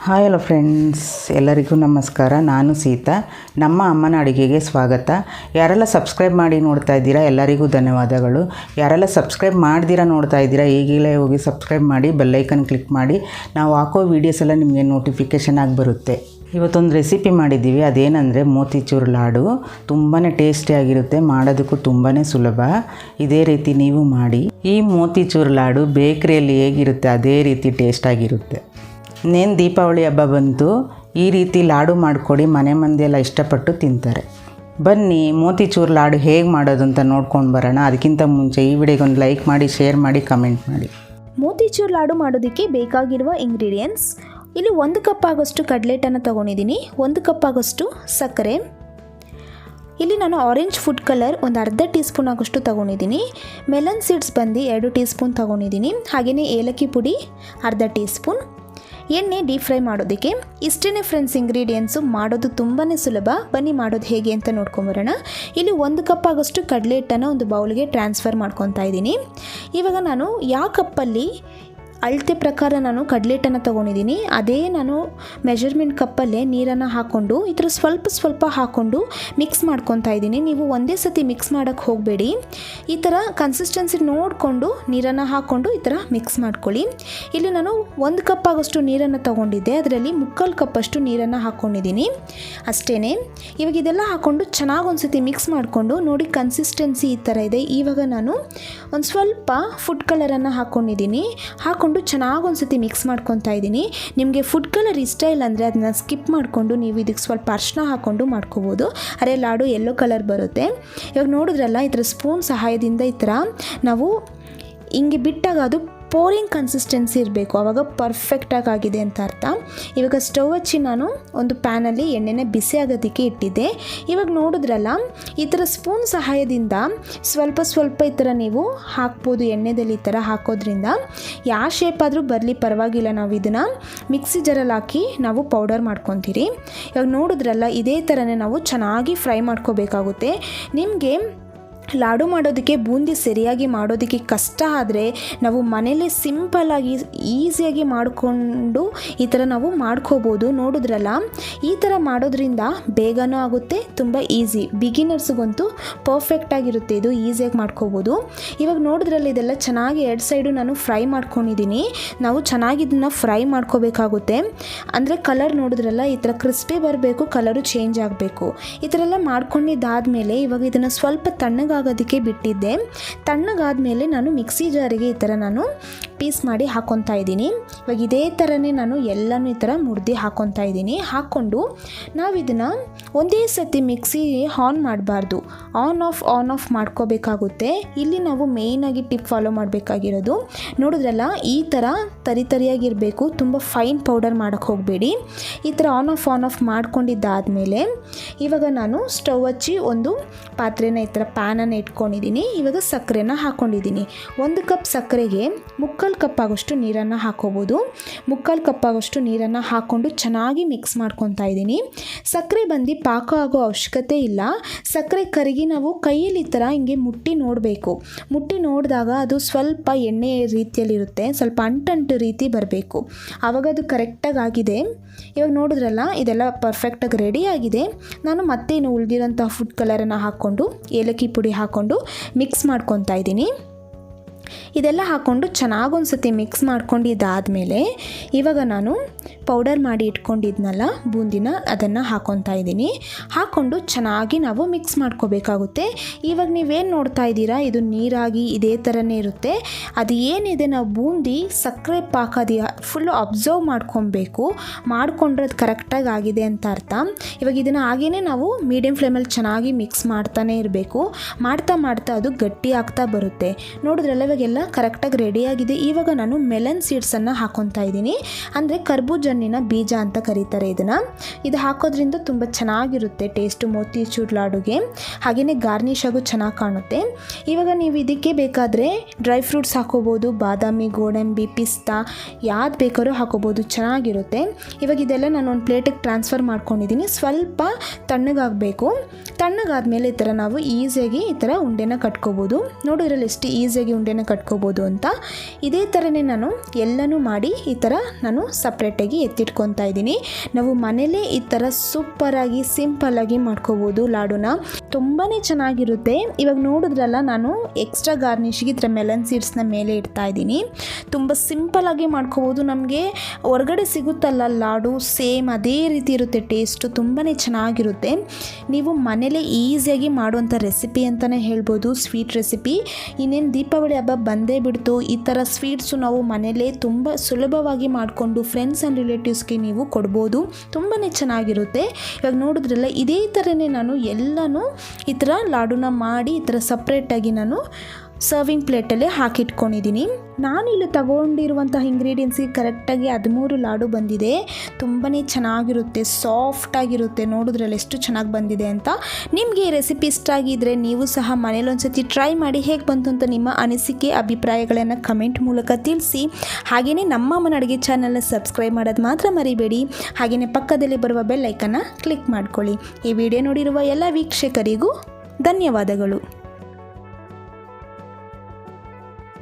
Hi hello friends, ಎಲ್ಲರಿಗೂ ನಮಸ್ಕಾರ. ನಾನು ಸೀತಾ. ನಮ್ಮ ಅಮ್ಮನ ಅಡುಗೆಗೆ ಸ್ವಾಗತ. ಯಾರೆಲ್ಲ ಸಬ್ಸ್ಕ್ರೈಬ್ ಮಾಡಿ ನೋಡ್ತಾ ಇದ್ದೀರಾ ಎಲ್ಲರಿಗೂ ಧನ್ಯವಾದಗಳು. ಯಾರೆಲ್ಲ ಸಬ್ಸ್ಕ್ರೈಬ್ ಮಾಡ್ದಿರಾ ನೋಡ್ತಾ ಇದ್ದೀರಾ ಈಗಲೇ ಹೋಗಿ ಸಬ್ಸ್ಕ್ರೈಬ್ ಮಾಡಿ, ಬೆಲ್ಲೈಕನ್ ಕ್ಲಿಕ್ ಮಾಡಿ. ನಾವು ಹಾಕೋ ವೀಡಿಯೋಸ್ ಎಲ್ಲ ನಿಮಗೆ ನೋಟಿಫಿಕೇಷನ್ ಆಗಿ ಬರುತ್ತೆ. ಇವತ್ತೊಂದು ರೆಸಿಪಿ ಮಾಡಿದ್ದೀವಿ. ಅದೇನೆಂದರೆ ಮೋತಿಚೂರ್ ಲಾಡು. ತುಂಬಾ ಟೇಸ್ಟಿಯಾಗಿರುತ್ತೆ, ಮಾಡೋದಕ್ಕೂ ತುಂಬಾ ಸುಲಭ. ಇದೇ ರೀತಿ ನೀವು ಮಾಡಿ. ಈ ಮೋತಿಚೂರ್ ಲಾಡು ಬೇಕ್ರಿಯಲ್ಲಿ ಹೇಗಿರುತ್ತೆ ಅದೇ ರೀತಿ ಟೇಸ್ಟಾಗಿರುತ್ತೆ. ಇನ್ನೇನು ದೀಪಾವಳಿ ಹಬ್ಬ ಬಂತು, ಈ ರೀತಿ ಲಾಡು ಮಾಡಿಕೊಡಿ, ಮನೆ ಮಂದಿ ಎಲ್ಲ ಇಷ್ಟಪಟ್ಟು ತಿಂತಾರೆ. ಬನ್ನಿ ಮೋತಿಚೂರ್ ಲಾಡು ಹೇಗೆ ಮಾಡೋದು ಅಂತ ನೋಡ್ಕೊಂಡು ಬರೋಣ. ಅದಕ್ಕಿಂತ ಮುಂಚೆ ಈ ವಿಡಿಯೋಗೆ ಒಂದು ಲೈಕ್ ಮಾಡಿ, ಶೇರ್ ಮಾಡಿ, ಕಮೆಂಟ್ ಮಾಡಿ. ಮೋತಿಚೂರ್ ಲಾಡು ಮಾಡೋದಕ್ಕೆ ಬೇಕಾಗಿರುವ ಇಂಗ್ರೀಡಿಯೆಂಟ್ಸ್: ಇಲ್ಲಿ 1 ಕಪ್ ಆಗೋಷ್ಟು ಕಡಲೆ ಹಿಟ್ಟನ್ನು ತೊಗೊಂಡಿದ್ದೀನಿ, 1 ಕಪ್ ಆಗೋಷ್ಟು ಸಕ್ಕರೆ, ಇಲ್ಲಿ ನಾನು ಆರೆಂಜ್ ಫುಡ್ ಕಲರ್ ಒಂದು ಅರ್ಧ ಟೀ ಸ್ಪೂನ್ ಆಗೋಷ್ಟು ತೊಗೊಂಡಿದ್ದೀನಿ, ಮೆಲನ್ ಸೀಡ್ಸ್ ಬಂದು 2 ಟೀ ಸ್ಪೂನ್ ತೊಗೊಂಡಿದ್ದೀನಿ, ಹಾಗೆಯೇ ಏಲಕ್ಕಿ ಪುಡಿ ಅರ್ಧ ಟೀ ಸ್ಪೂನ್, ಎಣ್ಣೆ ಡೀಪ್ ಫ್ರೈ ಮಾಡೋದಕ್ಕೆ. ಇಷ್ಟೇ ಫ್ರೆಂಡ್ಸ್ ಇಂಗ್ರೀಡಿಯೆಂಟ್ಸು. ಮಾಡೋದು ತುಂಬಾ ಸುಲಭ. ಬನ್ನಿ ಮಾಡೋದು ಹೇಗೆ ಅಂತ ನೋಡ್ಕೊಂಬರೋಣ. ಇಲ್ಲಿ 1 ಕಪ್ ಆಗೋಷ್ಟು ಕಡಲೆ ಹಿಟ್ಟನ್ನು ಒಂದು ಬೌಲ್ಗೆ ಟ್ರಾನ್ಸ್ಫರ್ ಮಾಡ್ಕೊತಾ ಇದ್ದೀನಿ. ಇವಾಗ ನಾನು ಯಾವ ಕಪ್ಪಲ್ಲಿ ಅಳತೆ ಪ್ರಕಾರ ನಾನು ಕಡಲೆ ಹಿಟ್ಟನ್ನು ತೊಗೊಂಡಿದ್ದೀನಿ ಅದೇ ನಾನು ಮೆಜರ್ಮೆಂಟ್ ಕಪ್ಪಲ್ಲೇ ನೀರನ್ನು ಹಾಕ್ಕೊಂಡು ಈ ಥರ ಸ್ವಲ್ಪ ಹಾಕ್ಕೊಂಡು ಮಿಕ್ಸ್ ಮಾಡ್ಕೊತಾ ಇದ್ದೀನಿ. ನೀವು ಒಂದೇ ಸತಿ ಮಿಕ್ಸ್ ಮಾಡೋಕ್ಕೆ ಹೋಗಬೇಡಿ. ಈ ಥರ ಕನ್ಸಿಸ್ಟೆನ್ಸಿ ನೋಡಿಕೊಂಡು ನೀರನ್ನು ಹಾಕ್ಕೊಂಡು ಈ ಥರ ಮಿಕ್ಸ್ ಮಾಡ್ಕೊಳ್ಳಿ. ಇಲ್ಲಿ ನಾನು 1 ಕಪ್ ಆಗೋಷ್ಟು ನೀರನ್ನು ತೊಗೊಂಡಿದ್ದೆ, ಅದರಲ್ಲಿ 3/4 ಕಪ್ಪಷ್ಟು ನೀರನ್ನು ಹಾಕ್ಕೊಂಡಿದ್ದೀನಿ ಅಷ್ಟೇ. ಇವಾಗ ಇದೆಲ್ಲ ಹಾಕ್ಕೊಂಡು ಚೆನ್ನಾಗಿ ಒಂದು ಸತಿ ಮಿಕ್ಸ್ ಮಾಡಿಕೊಂಡು ನೋಡಿ, ಕನ್ಸಿಸ್ಟೆನ್ಸಿ ಈ ಥರ ಇದೆ. ಇವಾಗ ನಾನು ಒಂದು ಸ್ವಲ್ಪ ಫುಡ್ ಕಲರನ್ನು ಹಾಕ್ಕೊಂಡಿದ್ದೀನಿ, ಹಾಕ್ಕೊಂಡು ಚೆನ್ನಾಗಿ ಒಂದು ಸತಿ ಮಿಕ್ಸ್ ಮಾಡ್ಕೊತಾ ಇದ್ದೀನಿ. ನಿಮಗೆ ಫುಡ್ ಕಲರ್ ಇಷ್ಟ ಇಲ್ಲ ಅಂದರೆ ಅದನ್ನ ಸ್ಕಿಪ್ ಮಾಡಿಕೊಂಡು ನೀವು ಇದಕ್ಕೆ ಸ್ವಲ್ಪ ಅರಿಶಿನ ಹಾಕ್ಕೊಂಡು ಮಾಡ್ಕೋಬೋದು. ಅರೆ ಲಾಡು ಯೆಲ್ಲೋ ಕಲರ್ ಬರುತ್ತೆ. ಇವಾಗ ನೋಡಿದ್ರಲ್ಲ, ಈ ಥರ ಸ್ಪೂನ್ ಸಹಾಯದಿಂದ ಈ ಥರ ನಾವು ಹಿಂಗೆ ಬಿಟ್ಟಾಗ ಅದು ಪೋರಿಂಗ್ ಕನ್ಸಿಸ್ಟೆನ್ಸಿ ಇರಬೇಕು, ಆವಾಗ ಪರ್ಫೆಕ್ಟಾಗಿ ಆಗಿದೆ ಅಂತ ಅರ್ಥ. ಇವಾಗ ಸ್ಟವ್ ಹಚ್ಚಿ ನಾನು ಒಂದು ಪ್ಯಾನಲ್ಲಿ ಎಣ್ಣೆನ ಬಿಸಿ ಆಗೋದಕ್ಕೆ ಇಟ್ಟಿದ್ದೆ. ಇವಾಗ ನೋಡಿದ್ರಲ್ಲ, ಈ ಥರ ಸ್ಪೂನ್ ಸಹಾಯದಿಂದ ಸ್ವಲ್ಪ ಈ ಥರ ನೀವು ಹಾಕ್ಬೋದು. ಎಣ್ಣೆದಲ್ಲಿ ಈ ಥರ ಹಾಕೋದ್ರಿಂದ ಯಾವ ಶೇಪ್ ಆದರೂ ಬರಲಿ ಪರವಾಗಿಲ್ಲ, ನಾವು ಇದನ್ನು ಮಿಕ್ಸಿ ಜಾರಲ್ಲಿ ಹಾಕಿ ನಾವು ಪೌಡರ್ ಮಾಡ್ಕೊತೀರಿ. ಇವಾಗ ನೋಡಿದ್ರಲ್ಲ, ಇದೇ ಥರನೇ ನಾವು ಚೆನ್ನಾಗಿ ಫ್ರೈ ಮಾಡ್ಕೋಬೇಕಾಗುತ್ತೆ. ನಿಮಗೆ ಲಾಡು ಮಾಡೋದಕ್ಕೆ ಬೂಂದಿ ಸರಿಯಾಗಿ ಮಾಡೋದಕ್ಕೆ ಕಷ್ಟ ಆದರೆ ನಾವು ಮನೇಲಿ ಸಿಂಪಲ್ಲಾಗಿ ಈಸಿಯಾಗಿ ಮಾಡಿಕೊಂಡು ಈ ಥರ ನಾವು ಮಾಡ್ಕೋಬೋದು. ನೋಡಿದ್ರಲ್ಲ, ಈ ಥರ ಮಾಡೋದ್ರಿಂದ ಬೇಗನೂ ಆಗುತ್ತೆ, ತುಂಬ ಈಸಿ. ಬಿಗಿನರ್ಸ್ಗಂತೂ ಪರ್ಫೆಕ್ಟಾಗಿರುತ್ತೆ, ಇದು ಈಸಿಯಾಗಿ ಮಾಡ್ಕೋಬೋದು. ಇವಾಗ ನೋಡಿದ್ರಲ್ಲ, ಇದೆಲ್ಲ ಚೆನ್ನಾಗಿ 2 ಸೈಡು ನಾನು ಫ್ರೈ ಮಾಡ್ಕೊಂಡಿದ್ದೀನಿ. ನಾವು ಚೆನ್ನಾಗಿ ಇದನ್ನು ಫ್ರೈ ಮಾಡ್ಕೋಬೇಕಾಗುತ್ತೆ. ಅಂದರೆ ಕಲರ್ ನೋಡಿದ್ರಲ್ಲ, ಈ ಥರ ಕ್ರಿಸ್ಪಿ ಬರಬೇಕು, ಕಲರು ಚೇಂಜ್ ಆಗಬೇಕು. ಈ ಥರ ಎಲ್ಲ ಮಾಡ್ಕೊಂಡಿದ್ದಾದಮೇಲೆ ಇವಾಗ ಇದನ್ನು ಸ್ವಲ್ಪ ತಣ್ಣಗಾಗೋದಕ್ಕೆ ಬಿಟ್ಟಿದ್ದೆ. ತಣ್ಣಗಾದಮೇಲೆ ನಾನು ಮಿಕ್ಸಿ ಜಾರಿಗೆ ಈ ಥರ ನಾನು ಪೀಸ್ ಮಾಡಿ ಹಾಕ್ಕೊತಾ ಇದ್ದೀನಿ. ಇವಾಗ ಇದೇ ಥರನೇ ನಾನು ಎಲ್ಲನೂ ಈ ಥರ ಮುರಿದು ಹಾಕ್ಕೊತಾ ಇದ್ದೀನಿ. ಹಾಕ್ಕೊಂಡು ನಾವು ಇದನ್ನು ಒಂದೇ ಸತಿ ಮಿಕ್ಸಿ ಆನ್ ಮಾಡಬಾರ್ದು, ಆನ್ ಆಫ್ ಮಾಡ್ಕೋಬೇಕಾಗುತ್ತೆ. ಇಲ್ಲಿ ನಾವು ಮೇಯ್ನಾಗಿ ಟಿಪ್ ಫಾಲೋ ಮಾಡಬೇಕಾಗಿರೋದು, ನೋಡಿದ್ರಲ್ಲ, ಈ ಥರ ತರಿಯಾಗಿರಬೇಕು, ತುಂಬ ಫೈನ್ ಪೌಡರ್ ಮಾಡೋಕ್ಕೆ ಹೋಗಬೇಡಿ. ಈ ಥರ ಆನ್ ಆಫ್ ಮಾಡ್ಕೊಂಡಿದ್ದಾದಮೇಲೆ ಇವಾಗ ನಾನು ಸ್ಟವ್ ಹಚ್ಚಿ ಒಂದು ಪಾತ್ರೆನ ಈ ಥರ ಪ್ಯಾನನ್ನು ಇಟ್ಕೊಂಡಿದ್ದೀನಿ. ಇವಾಗ ಸಕ್ಕರೆನ ಹಾಕ್ಕೊಂಡಿದ್ದೀನಿ. 1 ಕಪ್ ಸಕ್ಕರೆಗೆ 3/4 ಕಪ್ ಆಗೋಷ್ಟು ನೀರನ್ನು ಹಾಕೋಬೋದು. 3/4 ಕಪ್ ಆಗೋಷ್ಟು ನೀರನ್ನು ಹಾಕ್ಕೊಂಡು ಚೆನ್ನಾಗಿ ಮಿಕ್ಸ್ ಮಾಡ್ಕೊತಾ ಇದ್ದೀನಿ. ಸಕ್ಕರೆ ಬಂದು ಪಾಕ ಆಗೋ ಅವಶ್ಯಕತೆ ಇಲ್ಲ. ಸಕ್ಕರೆ ಕರಗಿ ನಾವು ಕೈಯಲ್ಲಿ ಈ ಥರ ಹಿಂಗೆ ಮುಟ್ಟಿ ನೋಡಬೇಕು. ಮುಟ್ಟಿ ನೋಡಿದಾಗ ಅದು ಸ್ವಲ್ಪ ಎಣ್ಣೆ ರೀತಿಯಲ್ಲಿರುತ್ತೆ, ಸ್ವಲ್ಪ ಅಂಟು ರೀತಿ ಬರಬೇಕು, ಆವಾಗ ಅದು ಕರೆಕ್ಟಾಗಿ ಆಗಿದೆ. ಇವಾಗ ನೋಡಿದ್ರಲ್ಲ, ಇದೆಲ್ಲ ಪರ್ಫೆಕ್ಟಾಗಿ ರೆಡಿ ಆಗಿದೆ. ನಾನು ಮತ್ತೆ ಇನ್ನು ಉಳಿದಿರೋಂಥ ಫುಡ್ ಕಲರನ್ನು ಹಾಕ್ಕೊಂಡು ಏಲಕ್ಕಿ ಪುಡಿ ಹಾಕ್ಕೊಂಡು ಮಿಕ್ಸ್ ಮಾಡ್ಕೊತಾ ಇದ್ದೀನಿ. ಇದೆಲ್ಲ ಹಾಕ್ಕೊಂಡು ಚೆನ್ನಾಗಿ ಒಂದು ಸತಿ ಮಿಕ್ಸ್ ಮಾಡ್ಕೊಂಡಿದ್ದಾದಮೇಲೆ ಇವಾಗ ನಾನು ಪೌಡರ್ ಮಾಡಿ ಇಟ್ಕೊಂಡಿದ್ನಲ್ಲ ಬೂಂದಿನ, ಅದನ್ನು ಹಾಕ್ಕೊತಾ ಇದ್ದೀನಿ. ಹಾಕ್ಕೊಂಡು ಚೆನ್ನಾಗಿ ನಾವು ಮಿಕ್ಸ್ ಮಾಡ್ಕೋಬೇಕಾಗುತ್ತೆ. ಇವಾಗ ನೀವೇನು ನೋಡ್ತಾ ಇದ್ದೀರಾ, ಇದು ನೀರಾಗಿ ಇದೇ ಥರನೇ ಇರುತ್ತೆ. ಅದು ಏನಿದೆ, ನಾವು ಬೂಂದಿ ಸಕ್ಕರೆ ಪಾಕದ ಫುಲ್ಲು ಅಬ್ಸರ್ವ್ ಮಾಡ್ಕೊಬೇಕು. ಮಾಡಿಕೊಂಡ್ರೆ ಅದು ಕರೆಕ್ಟಾಗಿ ಆಗಿದೆ ಅಂತ ಅರ್ಥ. ಇವಾಗ ಇದನ್ನು ಹಾಗೇ ನಾವು ಮೀಡಿಯಮ್ ಫ್ಲೇಮಲ್ಲಿ ಚೆನ್ನಾಗಿ ಮಿಕ್ಸ್ ಮಾಡ್ತಾನೆ ಇರಬೇಕು. ಮಾಡ್ತಾ ಅದು ಗಟ್ಟಿ ಆಗ್ತಾ ಬರುತ್ತೆ. ನೋಡಿದ್ರಲ್ಲ, ಇವಾಗೆಲ್ಲ ಕರೆಕ್ಟಾಗಿ ರೆಡಿಯಾಗಿದೆ. ಇವಾಗ ನಾನು ಮೆಲನ್ ಸೀಡ್ಸನ್ನು ಹಾಕ್ಕೊತಾ ಇದ್ದೀನಿ. ಅಂದರೆ ಕರ್ಬೂಜ ಹಣ್ಣಿನ ಬೀಜ ಅಂತ ಕರೀತಾರೆ ಇದನ್ನು. ಇದು ಹಾಕೋದ್ರಿಂದ ತುಂಬ ಚೆನ್ನಾಗಿರುತ್ತೆ ಟೇಸ್ಟು ಮೋತಿಚೂರ್ ಲಾಡುಗೆ. ಹಾಗೆಯೇ ಗಾರ್ನಿಷ್ ಆಗು ಚೆನ್ನಾಗಿ ಕಾಣುತ್ತೆ. ಇವಾಗ ನೀವು ಇದಕ್ಕೆ ಬೇಕಾದರೆ ಡ್ರೈ ಫ್ರೂಟ್ಸ್ ಹಾಕೋಬೋದು, ಬಾದಾಮಿ, ಗೋಡಂಬಿ, ಪಿಸ್ತಾ ಯಾವ್ದು ಬೇಕಾದ್ರೂ ಹಾಕೋಬೋದು, ಚೆನ್ನಾಗಿರುತ್ತೆ. ಇವಾಗ ಇದೆಲ್ಲ ನಾನು ಒಂದು ಪ್ಲೇಟಿಗೆ ಟ್ರಾನ್ಸ್ಫರ್ ಮಾಡ್ಕೊಂಡಿದ್ದೀನಿ. ಸ್ವಲ್ಪ ತಣ್ಣಗಾಗಬೇಕು. ತಣ್ಣಗಾದ್ಮೇಲೆ ಈ ಥರ ನಾವು ಈಸಿಯಾಗಿ ಈ ಥರ ಉಂಡೆನ ಕಟ್ಕೋಬೋದು. ನೋಡಿದ್ರಲ್ಲಿ ಎಷ್ಟು ಈಸಿಯಾಗಿ ಉಂಡೆನ ಕಟ್ಕೋ ಮಾಡ್ಕೋಬೋದು ಅಂತ. ಇದೇ ಥರನೇ ನಾನು ಎಲ್ಲನೂ ಮಾಡಿ ಈ ಥರ ನಾನು ಸಪ್ರೇಟಾಗಿ ಎತ್ತಿಟ್ಕೊತಾ ಇದ್ದೀನಿ. ನಾವು ಮನೇಲೇ ಈ ಥರ ಸೂಪರಾಗಿ ಸಿಂಪಲ್ಲಾಗಿ ಮಾಡ್ಕೋಬೋದು ಲಾಡುನ, ತುಂಬಾ ಚೆನ್ನಾಗಿರುತ್ತೆ. ಇವಾಗ ನೋಡಿದ್ರಲ್ಲ, ನಾನು ಎಕ್ಸ್ಟ್ರಾ ಗಾರ್ನಿಷ್ಗೆ ಈ ಥರ ಮೆಲನ್ ಸೀಡ್ಸ್ನ ಮೇಲೆ ಇಡ್ತಾ ಇದ್ದೀನಿ. ತುಂಬ ಸಿಂಪಲ್ಲಾಗಿ ಮಾಡ್ಕೋಬೋದು. ನಮಗೆ ಹೊರಗಡೆ ಸಿಗುತ್ತಲ್ಲ ಲಾಡು, ಸೇಮ್ ಅದೇ ರೀತಿ ಇರುತ್ತೆ ಟೇಸ್ಟು, ತುಂಬಾ ಚೆನ್ನಾಗಿರುತ್ತೆ. ನೀವು ಮನೇಲೇ ಈಸಿಯಾಗಿ ಮಾಡುವಂಥ ರೆಸಿಪಿ ಅಂತಲೇ ಹೇಳ್ಬೋದು, ಸ್ವೀಟ್ ರೆಸಿಪಿ. ಇನ್ನೇನು ದೀಪಾವಳಿ ಹಬ್ಬ ಬಂದೇ ಬಿಡ್ತು. ಈ ಥರ ಸ್ವೀಟ್ಸು ನಾವು ಮನೇಲೇ ತುಂಬ ಸುಲಭವಾಗಿ ಮಾಡಿಕೊಂಡು ಫ್ರೆಂಡ್ಸ್ ಆ್ಯಂಡ್ ರಿಲೇಟಿವ್ಸ್ಗೆ ನೀವು ಕೊಡ್ಬೋದು, ತುಂಬಾ ಚೆನ್ನಾಗಿರುತ್ತೆ. ಇವಾಗ ನೋಡಿದ್ರಲ್ಲ, ಇದೇ ಥರನೇ ನಾನು ಎಲ್ಲನೂ ಈ ಥರ ಲಾಡುನ ಮಾಡಿ ಈ ಥರ ಸಪ್ರೇಟಾಗಿ ನಾನು ಸರ್ವಿಂಗ್ ಪ್ಲೇಟಲ್ಲೇ ಹಾಕಿಟ್ಕೊಂಡಿದ್ದೀನಿ. ನಾನು ಇಲ್ಲಿ ತಗೊಂಡಿರುವಂಥ ಇಂಗ್ರೀಡಿಯೆಂಟ್ಸಿಗೆ ಕರೆಕ್ಟಾಗಿ 13 ಲಾಡು ಬಂದಿದೆ. ತುಂಬಾ ಚೆನ್ನಾಗಿರುತ್ತೆ, ಸಾಫ್ಟಾಗಿರುತ್ತೆ. ನೋಡಿದ್ರಲ್ಲಿ ಎಷ್ಟು ಚೆನ್ನಾಗಿ ಬಂದಿದೆ ಅಂತ. ನಿಮಗೆ ಈ ರೆಸಿಪಿ ಇಷ್ಟ ಆಗಿದ್ದರೆ ನೀವು ಸಹ ಮನೇಲಿ ಒಂದ್ಸತಿ ಟ್ರೈ ಮಾಡಿ ಹೇಗೆ ಬಂತು ಅಂತ ನಿಮ್ಮ ಅನಿಸಿಕೆ ಅಭಿಪ್ರಾಯಗಳನ್ನು ಕಮೆಂಟ್ ಮೂಲಕ ತಿಳಿಸಿ. ಹಾಗೆಯೇ ನಮ್ಮ ಅಮ್ಮನ ಅಡುಗೆ ಚಾನಲ್ನ ಸಬ್ಸ್ಕ್ರೈಬ್ ಮಾಡೋದು ಮಾತ್ರ ಮರಿಬೇಡಿ. ಹಾಗೆಯೇ ಪಕ್ಕದಲ್ಲಿ ಬರುವ ಬೆಲ್ ಐಕನ್ನ ಕ್ಲಿಕ್ ಮಾಡ್ಕೊಳ್ಳಿ. ಈ ವಿಡಿಯೋ ನೋಡಿರುವ ಎಲ್ಲ ವೀಕ್ಷಕರಿಗೂ ಧನ್ಯವಾದಗಳು.